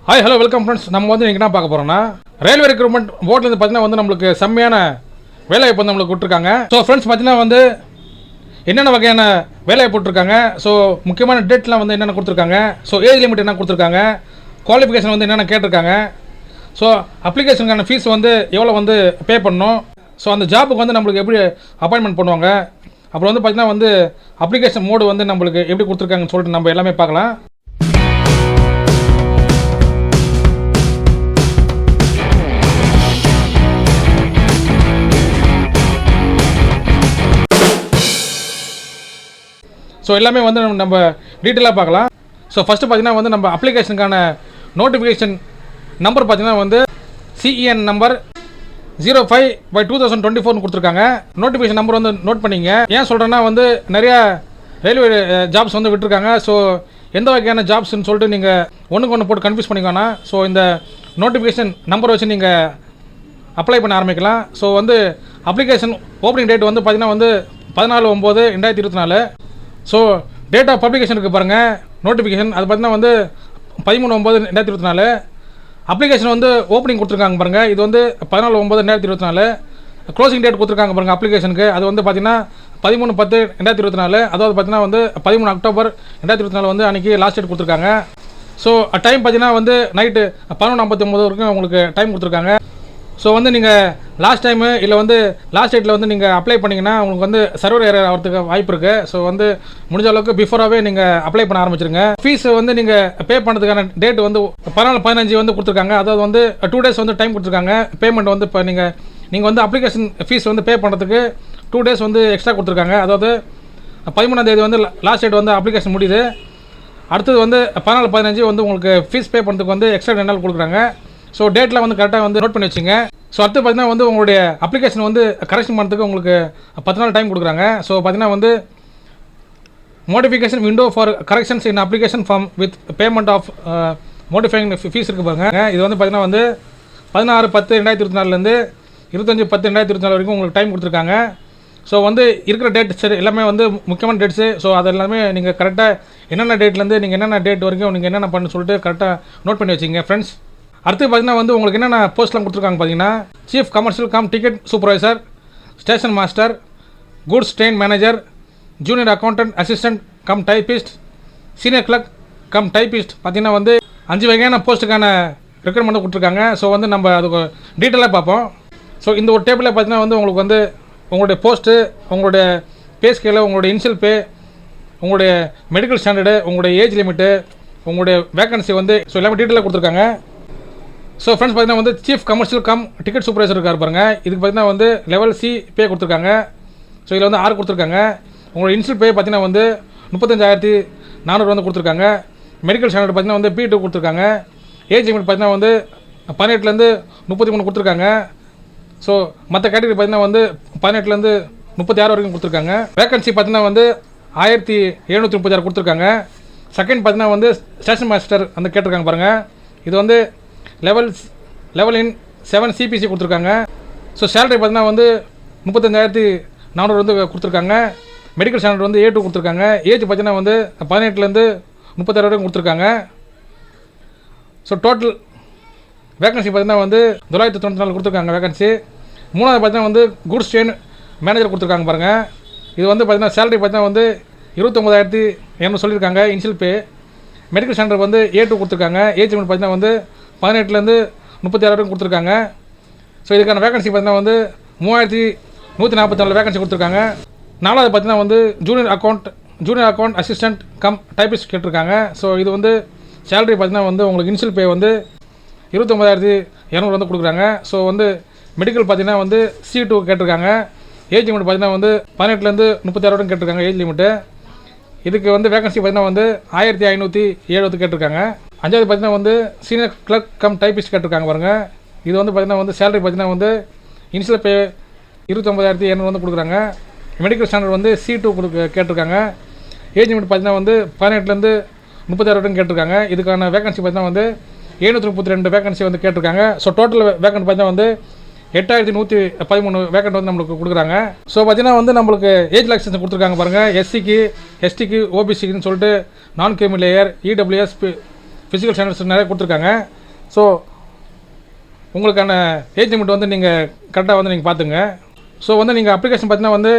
Hi hello welcome friends. நம்ம வந்து இன்றைக்கி என்ன பார்க்க போகிறோம்னா, ரயில்வே ரெக்ரூட்மெண்ட் போர்ட்லேருந்து பார்த்தீங்கன்னா வந்து நம்மளுக்கு செம்மையான வேலைவாய்ப்பு வந்து நம்மளுக்கு கொடுத்துருக்காங்க. ஸோ ஃப்ரெண்ட்ஸ் பார்த்தீங்கன்னா வந்து என்னென்ன வகையான வேலைவாய்ப்பு போட்டிருக்காங்க, ஸோ முக்கியமான டேட்லாம் வந்து என்னென்ன கொடுத்துருக்காங்க, ஸோ ஏஜ் லிமிட் என்ன கொடுத்துருக்காங்க, குவாலிஃபிகேஷன் வந்து என்னென்ன கேட்டிருக்காங்க, ஸோ அப்ளிகேஷனுக்கான ஃபீஸ் வந்து எவ்வளோ வந்து பே பண்ணணும், ஸோ அந்த ஜாப்புக்கு வந்து நம்மளுக்கு எப்படி அப்பாயின்மெண்ட் பண்ணுவாங்க, அப்புறம் வந்து பார்த்தீங்கன்னா வந்து அப்ளிகேஷன் மோடு வந்து நம்மளுக்கு எப்படி கொடுத்துருக்காங்கன்னு சொல்லிட்டு நம்ம எல்லாமே பார்க்கலாம். ஸோ எல்லாமே வந்து நம்ம டீட்டெயிலாக பார்க்கலாம். ஸோ ஃபஸ்ட்டு பார்த்தீங்கன்னா வந்து நம்ம அப்ளிகேஷனுக்கான நோட்டிஃபிகேஷன் நம்பர் பார்த்தீங்கன்னா வந்து சிஇஎன் நம்பர் 05/2024 கொடுத்துருக்காங்க. நோட்டிஃபிகேஷன் நம்பர் வந்து நோட் பண்ணிங்க. ஏன் சொல்கிறேன்னா வந்து நிறையா ரயில்வே ஜாப்ஸ் வந்து விட்டுருக்காங்க. ஸோ எந்த வகையான ஜாப்ஸ்ன்னு சொல்லிட்டு நீங்கள் ஒன்றுக்கு ஒன்று போட்டு கன்ஃபியூஸ் பண்ணிக்கோனா, ஸோ இந்த நோட்டிஃபிகேஷன் நம்பர் வச்சு நீங்கள் அப்ளை பண்ண ஆரம்பிக்கலாம். ஸோ வந்து அப்ளிகேஷன் ஓப்பனிங் டேட் வந்து பார்த்தீங்கன்னா வந்து 14/9/2024. ஸோ டேட் ஆஃப் பப்ளிகேஷன் இருக்குது பாருங்கள், நோட்டிஃபிகேஷன் அது பார்த்தீங்கன்னா வந்து 13/9/2024. அப்ளிகேஷன் வந்து ஓப்பனிங் கொடுத்துருக்காங்க பாருங்கள், இது வந்து 14/9/2024. க்ளோசிங் டேட் கொடுத்துருக்காங்க பாருங்கள் அப்ளிகேஷனுக்கு, அது வந்து பார்த்தீங்கன்னா 13/10/2024. அதாவது பார்த்தீங்கன்னா வந்து 13 அக்டோபர் 2024 வந்து அன்றைக்கி லாஸ்ட் டேட் கொடுத்துருக்காங்க. ஸோ டைம் பார்த்தீங்கன்னா வந்து நைட்டு 11:59 வரைக்கும் உங்களுக்கு டைம் கொடுத்துருக்காங்க. ஸோ வந்து நீங்கள் லாஸ்ட் டைமு இல்லை வந்து லாஸ்ட் டேட்டில் வந்து நீங்கள் அப்ளை பண்ணிங்கன்னா உங்களுக்கு வந்து சர்வர் ஏரர் ஆகிறதுக்கு வாய்ப்பு இருக்குது. ஸோ வந்து முடிஞ்ச அளவுக்கு பிஃபோராகவே நீங்கள் அப்ளை பண்ண ஆரம்பிச்சிருங்க. ஃபீஸ் வந்து நீங்கள் பே பண்ணுறதுக்கான டேட் வந்து 14/15 வந்து கொடுத்துருக்காங்க. அதாவது வந்து 2 days வந்து டைம் கொடுத்துருக்காங்க. பேமெண்ட் வந்து இப்போ நீங்கள் வந்து அப்ளிகேஷன் ஃபீஸ் வந்து பே பண்ணுறதுக்கு 2 days வந்து எக்ஸ்ட்ரா கொடுத்துருக்காங்க. அதாவது 13ஆம் தேதி வந்து லாஸ்ட் டேட் வந்து அப்ளிகேஷன் முடியுது. அடுத்தது வந்து 14/15 வந்து உங்களுக்கு ஃபீஸ் பே பண்ணுறதுக்கு வந்து எக்ஸ்ட்ரா 2 நாள் கொடுக்குறாங்க. ஸோ டேட்டில் வந்து கரெக்டாக வந்து நோட் பண்ணி வச்சுங்க. ஸோ அடுத்து பார்த்தீங்கன்னா வந்து உங்களுடைய அப்ளிகேஷன் வந்து கரெக்ஷன் பண்ணுறதுக்கு உங்களுக்கு 10 நாள் டைம் கொடுக்குறாங்க. ஸோ பார்த்தீங்கன்னா வந்து modification window for corrections in application form with payment of modifying fees இருக்குது பாருங்க. இது வந்து பார்த்தீங்கன்னா வந்து 16/10/2024 25/10/2024 வரைக்கும் உங்களுக்கு டைம் கொடுத்துருக்காங்க. ஸோ வந்து இருக்கிற டேட்ஸ் எல்லாமே வந்து முக்கியமான டேட்ஸு. ஸோ அது எல்லாமே நீங்கள் கரெக்டாக என்னென்ன டேட்லேருந்து நீங்கள் என்னென்ன டேட் வரைக்கும் நீங்கள் என்னென்ன பண்ணு சொல்லிட்டு கரெக்டாக நோட் பண்ணி வச்சிங்க ஃப்ரெண்ட்ஸ். அடுத்து பார்த்தீங்கன்னா வந்து உங்களுக்கு என்னென்ன போஸ்ட்லாம் கொடுத்துருக்காங்க பார்த்தீங்கன்னா, chief commercial cum ticket supervisor, station master, goods train manager, junior accountant assistant cum typist, senior clerk cum typist பார்த்தீங்கன்னா வந்து 5 வகையான போஸ்ட்டுக்கான ரெக்ரூட்மெண்ட் கொடுத்துருக்காங்க. ஸோ வந்து நம்ம அதுக்கு டீட்டெயிலாக பார்ப்போம். ஸோ இந்த ஒரு டேபிளில் பார்த்தீங்கன்னா வந்து உங்களுக்கு வந்து உங்களுடைய போஸ்ட்டு, உங்களுடைய பே ஸ்கேலு, உங்களுடைய இனிஷியல் பே, உங்களுடைய மெடிக்கல் ஸ்டாண்டர்டு, உங்களுடைய ஏஜ் லிமிட்டு, உங்களுடைய வேக்கன்சி வந்து ஸோ எல்லாமே டீட்டெயிலாக கொடுத்துருக்காங்க. ஸோ ஃப்ரெண்ட்ஸ் பார்த்தீங்கன்னா வந்து chief commercial cum ticket supervisor இருக்கார் பாருங்க, இதுக்கு பார்த்தீங்கன்னா வந்து லெவல் சி பே கொடுத்துருக்காங்க. ஸோ இதில் வந்து 6 கொடுத்துருக்காங்க. உங்களோட இனிஷியல் பே பார்த்தீங்கன்னா வந்து 35,400 வந்து கொடுத்துருக்காங்க. மெடிக்கல் ஸ்டாண்டர்ட் பார்த்தீங்கன்னா வந்து P2 கொடுத்துருக்காங்க. ஏஜ் லிமிட் பார்த்தீங்கன்னா வந்து 18லேருந்து 33 கொடுத்துருக்காங்க. ஸோ மற்ற கேட்டகரி பார்த்தீங்கன்னா வந்து 18லேருந்து 36 வரைக்கும் கொடுத்துருக்காங்க. வேக்கன்சி பார்த்தீங்கன்னா வந்து 1736 கொடுத்துருக்காங்க. செகண்ட் பார்த்தீங்கன்னா வந்து ஸ்டேஷன் மாஸ்டர் வந்து கேட்டிருக்காங்க பாருங்கள், இது வந்து லெவல் இன் 7 CPC கொடுத்துருக்காங்க. ஸோ சேலரி பார்த்தீங்கன்னா வந்து 35,400 வந்து கொடுத்துருக்காங்க. மெடிக்கல் ஸ்டாண்டர்ட் வந்து A2 கொடுத்துருக்காங்க. ஏஜ் பார்த்தீங்கன்னா வந்து 18லேருந்து 36 வரைக்கும் கொடுத்துருக்காங்க. ஸோ டோட்டல் வேகன்சி பார்த்தீங்கன்னா வந்து 994 கொடுத்துருக்காங்க வேகன்சி. மூணாவது பார்த்தீங்கன்னா வந்து கூட்ஸ் ட்ரெயின் மேனேஜர் கொடுத்துருக்காங்க பாருங்கள், இது வந்து பார்த்தீங்கன்னா சேலரி பார்த்தீங்கன்னா வந்து 29,200 சொல்லியிருக்காங்க இனிஷியல் பே. மெடிக்கல் ஸ்டாண்டர்ட் வந்து A2 கொடுத்துருக்காங்க. ஏஜ் லிமிட் பார்த்தீங்கன்னா வந்து 18லேருந்து 36 வரைக்கும் கொடுத்துருக்காங்க. ஸோ இதுக்கான வேகன்சி பார்த்தீங்கன்னா வந்து 3144 வேகன்சி கொடுத்துருக்காங்க. நாலாவது பார்த்தீங்கன்னா வந்து junior account assistant cum typist கேட்டிருக்காங்க. ஸோ இது வந்து சேலரி பார்த்தீங்கன்னா வந்து உங்களுக்கு இனிஷியல் பே வந்து 29,200 வந்து கொடுக்குறாங்க. ஸோ வந்து மெடிக்கல் பார்த்தீங்கன்னா வந்து C2 கேட்டிருக்காங்க. ஏஜ் லிமிட் பார்த்தீங்கன்னா வந்து 18லேருந்து 36 வரைக்கும் கேட்டிருக்காங்க ஏஜ் லிமிட்டு. இதுக்கு வந்து வேகன்சி பார்த்தீங்கன்னா வந்து 1570 கேட்டிருக்காங்க. அஞ்சாவது பார்த்தீங்கன்னா வந்து சீனியர் கிளர்க் கம் டைப்பிஸ்ட் கேட்டிருக்காங்க பாருங்கள், இது வந்து பார்த்தீங்கன்னா வந்து சேலரி பார்த்தீங்கன்னா வந்து இனிஷியல் பே 29,200 வந்து கொடுக்குறாங்க. மெடிக்கல் ஸ்டாண்டர்ட் வந்து C2 கேட்டிருக்காங்க. ஏஜ் லிமிட் பார்த்தீங்கன்னா வந்து 18லேருந்து 36 வரைக்கும் கேட்டிருக்காங்க. இதுக்கான வேகன்சி பார்த்தீங்கன்னா வந்து 732 வேகன்சி வந்து கேட்டிருக்காங்க. ஸோ டோட்டல் வேகன்ட் பார்த்தீங்கன்னா வந்து 8113 வேக்கண்ட் வந்து நம்மளுக்கு கொடுக்குறாங்க. ஸோ பார்த்தீங்கன்னா வந்து நம்மளுக்கு ஏஜ் ரிலாக்ஸேஷன் கொடுத்துருக்காங்க பாருங்கள், எஸ்சிக்கு, எஸ்டிக்கு, ஓபிசிக்குன்னு சொல்லிட்டு நான் கிரிமி லேயர், இடபிள்யூஎஸ், ஃபிசிக்கல் ஸ்டாண்டர்ட்ஸ் நிறைய கொடுத்துருக்காங்க. ஸோ உங்களுக்கான ஏஜ் லிமிட் வந்து நீங்கள் கரெக்டாக வந்து நீங்கள் பார்த்துங்க. ஸோ வந்து நீங்கள் அப்ளிகேஷன் பார்த்தீங்கன்னா வந்து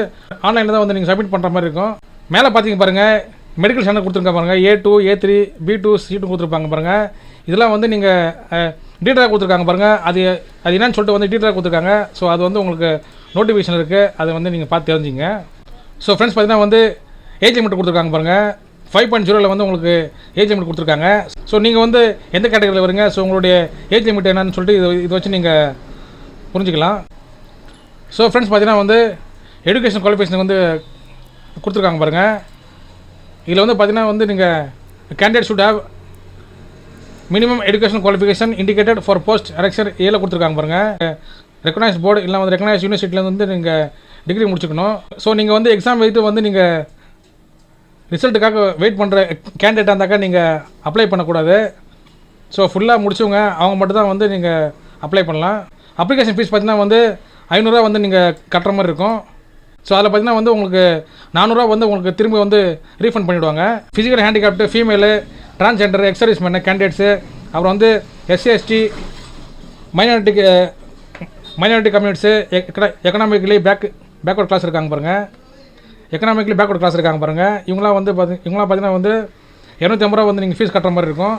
ஆன்லைனில் தான் வந்து நீங்கள் சப்மிட் பண்ணுற மாதிரி இருக்கும். மேலே பார்த்தீங்க பாருங்கள், மெடிக்கல் ஸ்டாண்டர்ட் கொடுத்துருக்காங்க பாருங்கள், A2 A3 B2 C2 கொடுத்துருப்பாங்க பாருங்கள். இதெல்லாம் வந்து நீங்கள் டீட்டெயிலாக கொடுத்துருக்காங்க பாருங்கள். அது என்னன்னு சொல்லிட்டு வந்து டீட்டெயிலாக கொடுத்துருக்காங்க. ஸோ அது வந்து உங்களுக்கு நோட்டிஃபிகேஷன் இருக்குது, அதை வந்து நீங்கள் பார்த்து தெரிஞ்சிங்க. ஸோ ஃப்ரெண்ட்ஸ் பார்த்தீங்கன்னா வந்து ஏஜ் லிமிட் கொடுத்துருக்காங்க பாருங்கள். 5.0 வந்து உங்களுக்கு ஏஜ் லிமிட் கொடுத்துருக்காங்க. ஸோ நீங்கள் வந்து எந்த கேட்டகரியில் வருங்க, ஸோ உங்களுடைய ஏஜ் லிமிட் என்னன்னு சொல்லிட்டு இதை வச்சு நீங்கள் புரிஞ்சுக்கலாம். ஸோ ஃப்ரெண்ட்ஸ் பார்த்தீங்கன்னா வந்து எஜுகேஷன் குவாலிஃபிகேஷன் வந்து கொடுத்துருக்காங்க பாருங்கள். இதில் வந்து பார்த்தீங்கன்னா வந்து நீங்கள் candidate should have minimum education qualification indicated for post election ஏல கொடுத்துருக்காங்க பாருங்கள். ரெகனைஸ் போர்டு இல்லை வந்து ரெகனைஸ் யூனிவர்சிட்டியில் வந்து நீங்கள் டிகிரி முடிச்சுக்கணும். ஸோ நீங்கள் வந்து எக்ஸாம் எழுதிட்டு வந்து நீங்கள் ரிசல்ட்டுக்காக வெயிட் பண்ணுற கேண்டிடேட்டாக இருந்தாக்கா நீங்கள் அப்ளை பண்ணக்கூடாது. ஸோ ஃபுல்லாக முடிச்சவங்க அவங்க மட்டும் தான் வந்து நீங்கள் அப்ளை பண்ணலாம். அப்ளிகேஷன் ஃபீஸ் பார்த்தீங்கன்னா வந்து 500 வந்து நீங்கள் கட்டுற மாதிரி இருக்கும். ஸோ அதில் பார்த்தீங்கன்னா வந்து உங்களுக்கு 400 வந்து உங்களுக்கு திரும்பி வந்து ரீஃபண்ட் பண்ணிவிடுவாங்க. Physical handicapped, female, transgender, ex serviceman candidates, அப்புறம் வந்து SC ST minority communities, economically backward class இருக்காங்க பாருங்கள். எக்கனாமிக்கலி பேக்வர்ட் கிளாஸ் இருக்காங்க பாருங்கள். இவங்களாம் பார்த்தீங்கன்னா வந்து 250 ரூபா வந்து நீங்கள் ஃபீஸ் கட்டுற மாதிரி இருக்கும்.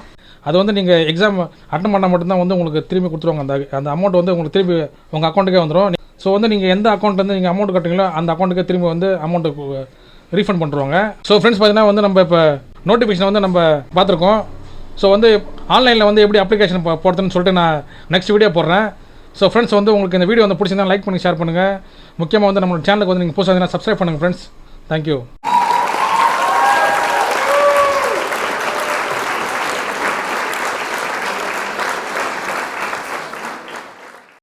அது வந்து நீங்கள் எக்ஸாம் அட்டன் பண்ணால் மட்டும்தான் வந்து உங்களுக்கு திரும்பி கொடுத்துருவாங்க. அந்த அமௌண்ட் வந்து உங்களுக்கு திரும்பி உங்கள் அக்கௌண்ட்டுக்கே வந்துடும். ஸோ வந்து நீங்கள் எந்த அக்கௌண்ட்லேருந்து நீங்கள் அமௌண்ட் கட்டுறீங்களோ அந்த அக்கௌண்ட்டுக்கே திரும்பி வந்து அமௌண்ட்டு ரீஃபண்ட் பண்ணுவாங்க. ஸோ ஃப்ரெண்ட்ஸ் பார்த்தீங்கன்னா வந்து நம்ம இப்போ நோட்டிஃபிகேஷன் வந்து நம்ம பார்த்துருக்கோம். ஸோ வந்து ஆன்லைனில் வந்து எப்படி அப்ளிகேஷன் போடுறதுன்னு சொல்லிட்டு நான் நெக்ஸ்ட் வீடியோ போடுறேன். ஸோ ஃப்ரெண்ட்ஸ் வந்து உங்களுக்கு இந்த வீடியோ வந்து பிடிச்சிருந்தா லைக் பண்ணி ஷேர் பண்ணுங்கள். முக்கியமாக வந்து நம்மளோட சேனலுக்கு வந்து நீங்கள் புதுசாக சப்ஸ்கிரைப் பண்ணுங்கள் ஃப்ரெண்ட்ஸ். தேங்க்யூ.